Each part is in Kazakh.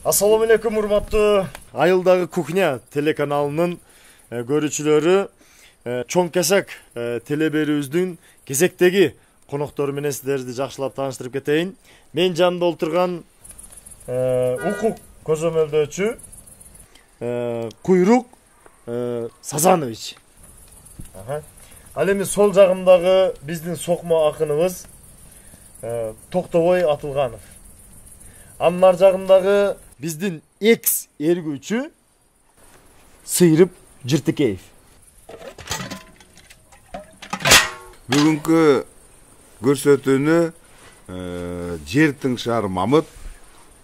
Assalamu alaikum урматтуу Айылдагы кухня телеканалынын көрүүчүлөрү. Чоң кесек телеберүүбүздүн кезектеги коноктору менен сиздерди жакшылап тааныштырып кетейин. Мен жанымда олтурган укук көзөмөлдөөчү Куйрук Сазанович. Ал эми сол жагымдагы биздин сокмо акыныбыз Токтобой Атылганов. Анын ар жагындагы биздин экс эргүүчү Сыйрып Жыртыкеев. Бүгүнкү көрсөтүүнү Жер Тыңшар Мамыт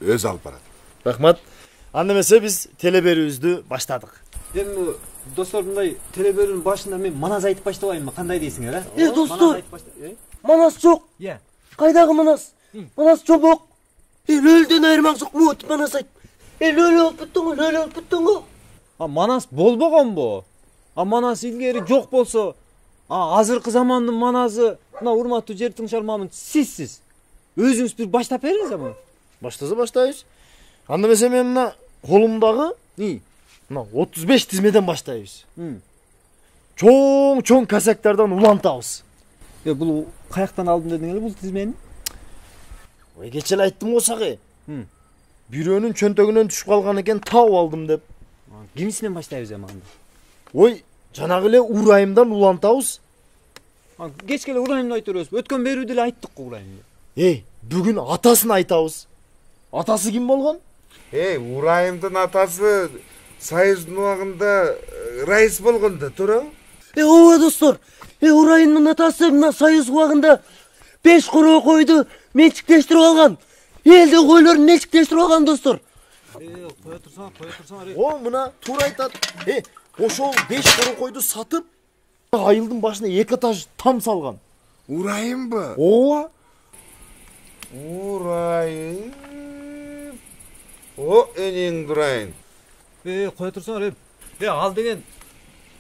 өз алып барат. Рахмат. Анда эмесе биз телеберүүбүздү баштадык. Эми достор, мындай телеберүүнүн башында мен манас айтып баштабайынбы? Кандай дейсиңер, Достор, манас жок. Кайдагы манас? Манас жобок. Өлдөн айырмак жок, мут манас айт. Өлө болуп буттуңго. Манас болбогонбу? Манас илгери жок болсо, азыркы замандын манасы, мына урматтуу Жер Тыңшар Мамыт, сизсиз. Өзүңүз бир баштап бериңиз ама. Баштаса баштайбыз. Анда эмесе мен мына колумдагы мына 35 тизмеден баштайбыз. Чоң касектерден улантабыз. Бул каяктан алдым дедиң эле бул тизмени? Кече эле айттым го сага. Бирөөнүн чөнтөгүнөн түшүп калган экен, таап алдым деп. Кимисинен баштайбыз эми анда? Жанагы эле урайымдан улантабыз. Кечке эле урайымды айтып беребиз. Өткөн берүүдө эле айттык го урайымды. Бүгүн атасын айтабыз. Атасы ким болгон? Урайымдын атасы Союздун убагында раис болгон да, туурабы? Ооба достор. Урайымдын атасы мына Союз убагында 5 короо койду менчиктештирип алган. Элдин койлорун менчиктештирип алган достор. Кое турсаңар. Мына туура айтат. Ошол 5 короо койду сатып, айылдын башына 2 этаж там салган. Урайымбы? Ооба. Урайым. Энең дурайын. Кое турсаңар. Ал деген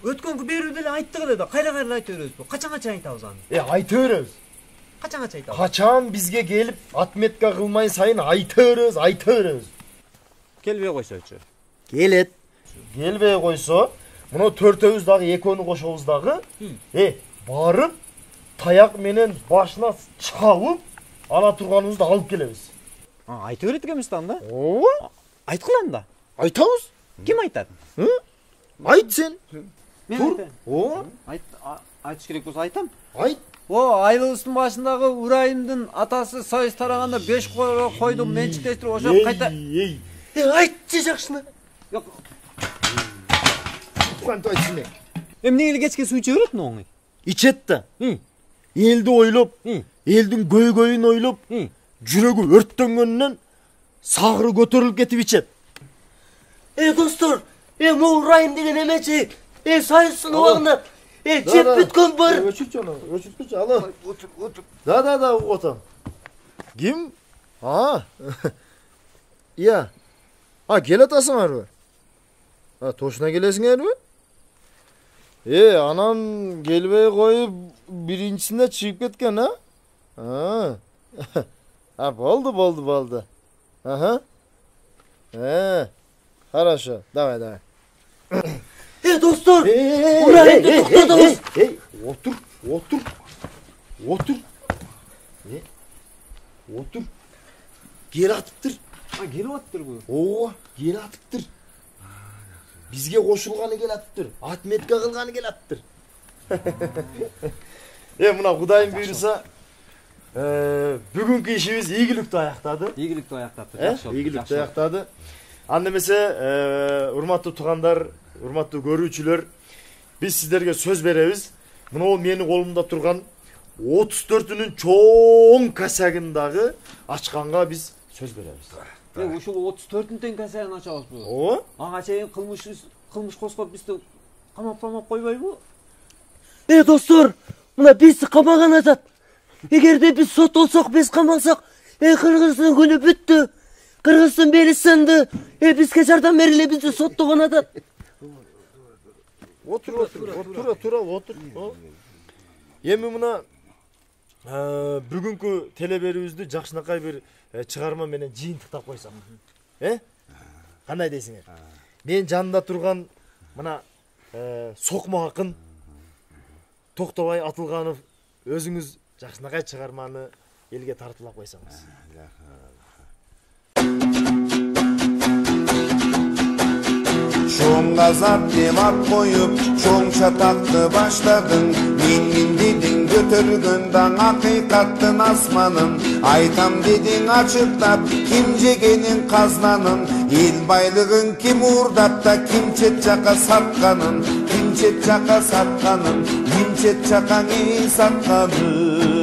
өткөнгү берүүдө эле айттык эле да, кайра айтып беребизби? Качанга айтабыз аны? Айтып беребиз. Качанга айтабыз? Качан бизге келип отметка кылмай сайын айтып беребиз. Келбей койсочу. Келет. Келбей койсо, мына төртөөбүз дагы экөөнү кошобуз дагы. Барып, таяк менен башына чабып, ала турганыбызды алып келебиз. Айтып берет экенбиз да анда? Ооба. Айткыла анда. Айтабыз. Ким айтат? Айт сен. Мен айтам. Ооба. Айтыш керек болсо айтам. Айт. Айылыбыздын башындагы Урайымдын атасы Союз тараганда 5 койду менчиктештирип ошо кайта. Айтчы жакшыны. Жок. Кантип айтсың? Эмне эле кечке суу иче берет муну? Ичет да. Элди ойлоп, элдин көйгөйүн ойлоп, жүрөгү өрттөнгөнүнөн сагыры көтөрүлүп кетип ичет. Достор, могул Урайым деген эмечи, Союздун убагында жеп бүткөн бар. Өчүрчү, ала. Отур. Да, отам. Ким? Кел атасыңарбы? Тошуна келесиңерби? Анан келбей коюп, биринчисинде чыгып кеткен, Болду. Хорошо, давай. Достор, Урайымды токтотобуз. Отур. Кел атыптыр. Келип атыптырбы? Ооба, кел атыптыр. Бизге кошулганы кел атыптыр. Отметка кылганы кел атыптыр. Мына Кудайым буйруса, бүгүнкү ишибиз ийгиликтүү аяктады. Ийгиликтүү аяктады. Анда эмесе, урматтуу туугандар, урматтуу көрүүчүлөр, биз сиздерге сөз беребиз. Мына менин колумда турган 34-үнүн чоң касагын дагы ачканга биз сөз беребиз. Ушул 34-үн тең касагын ачабызбы? Ооба. Ага чейин кылмыш коскоп бизди камап койбойбу? Достор, мына бизди камаган атат. Эгерде биз соттолсок, биз камалсак, Кыргыздын күнү бүттү. Кыргыздын бели сынды. Бизге жардам бериле, бизди соттогон атат. Отур. Эми мына бүгүнкү телеберүүбүздү жакшынакай бир чыгарма менен жыйынтыктап койсок. Кандай дейсиңер? Мен жанында турган мына сокмо акын Токтобай Атылганов өзүңүз жакшынакай чыгарманы элге тартуулап койсоңуз. Çoğun gazap dem at koyup, çoğun çataktı başladın. Min dedin götürgünden hakikattın asmanın. Aytam dedin açıktap, kim cegenin kaznanın. El baylığın kim uğurdap da kim çetçaka satkanın. Kim çetçaka satkanın, kim çetçakanı satkanın.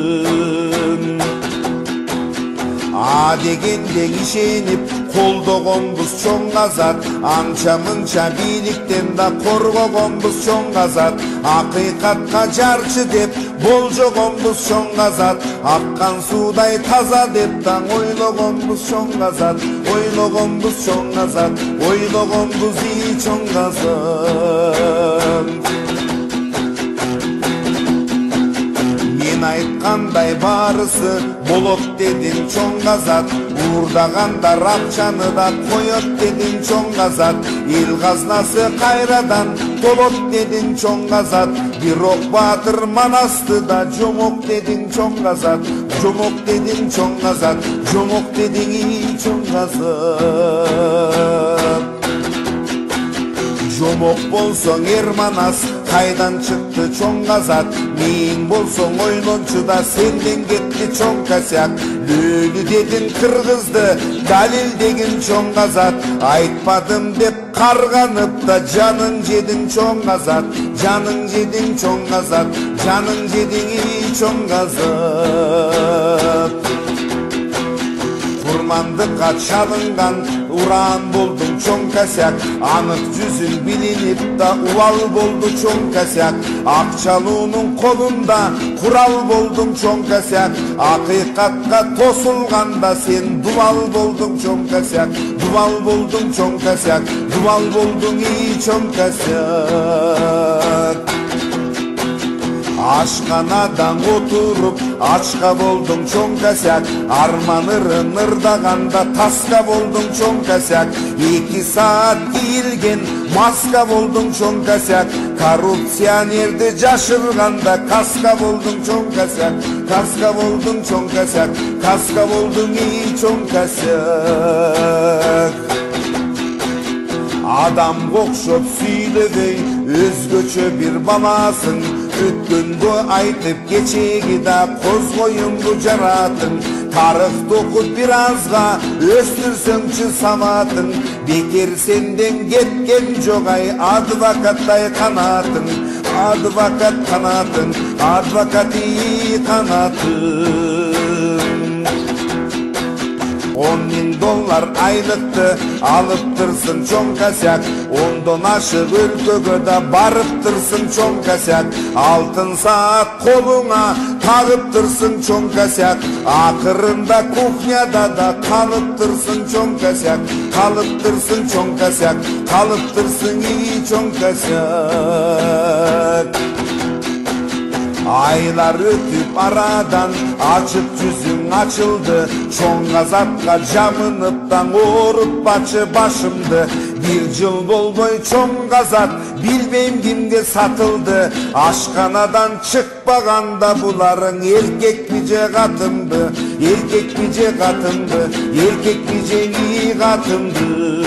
A degende işenip koldogonbuz çoğun gazat. Ança mınça bilikten da korgogonbuz çoğun gazat. Hakikatka jarçı dep boljogonbuz çoğun gazat. Akkan suday taza dep dan oylogonbuz çoğun gazat. Oylogonbuz çoğun gazat. Oylogonbuz iyi çoğun gazat. Aytkanday barısı bolot dedin çoğun gazat. Uğurdaganda rapçanı da koyot dedin çoğun gazat. El gaznası kayradan tolot dedin çoğun gazat. Bir ok batır manastı da jomok dedin çoğun gazat. Jomok dedin çoğun gazat. Jomok dedin iyi çoğun gazat. Jomok bolsoň Ermanas kaydan çıktı çoğun gazat. Min bolsoň oynonçuda senden gitti çoğun kasyak. Lülü dedin Kırgızdı Dalil degin çoğun gazat. Aytmadım dep karganıp da canın jedin çoğun gazat. Canın jedin çoğun gazat. Canın jedin iyi çoğun gazat. Kurmandıkka çalıngan uran buldum çoğun kasyak. Anık yüzün bilinip da uval boldu çoğun kasyak. Akçaluğunun kolunda kural buldum çoğun kasyak. Hakikatka tosulganda sen duval buldum çoğun kasyak. Duval buldum çoğun kasyak. Duval buldum iyi çoğun kasyak. Aşkanadan oturup açka boldum çoğun kasyak. Armanırın ırdaganda taska boldum çoğun kasyak. 2 saat giyilgen maska boldum çoğun kasyak. Korrupsiyanerdi jaşırganda kaska boldum çoğun kasyak. Kaska boldum çoğun kasyak. Kaska boldum iyi çoğun kasyak. Adam kokşop süylebey özgöçö bir balasın. Ötkündü aytıp geçegi da koz koyundu jaratın. Tarık dokut birazga östürsöңчү savatın. Bekir senden ketken jogay advokatday kanatın. Advokat kanatın, advokat iyi kanatın. $10.000 aylıktı alıp tırsın çoğun kasyak. Ondan aşık ülköge da barıp tırsın çoğun kasyak. Altın saat koluna tağıp tırsın çoğun kasyak. Akırında kuhnyada da kalıp tırsın çoğun kasyak. Kalıp tırsın çoğun kasyak. Kalıp tırsın iyi çoğun kasyak. Aylar ötüp aradan açıp yüzün açıldı. Çoğun gazapka camınıptan orup başımdı. Bir yıl bolboy çoğun gazap bilmeyim kimge satıldı. Aşkanadan çıkpaganda buların erkek mice katımdı. Erkek mice katımdı. Erkek mice iyi katımdı.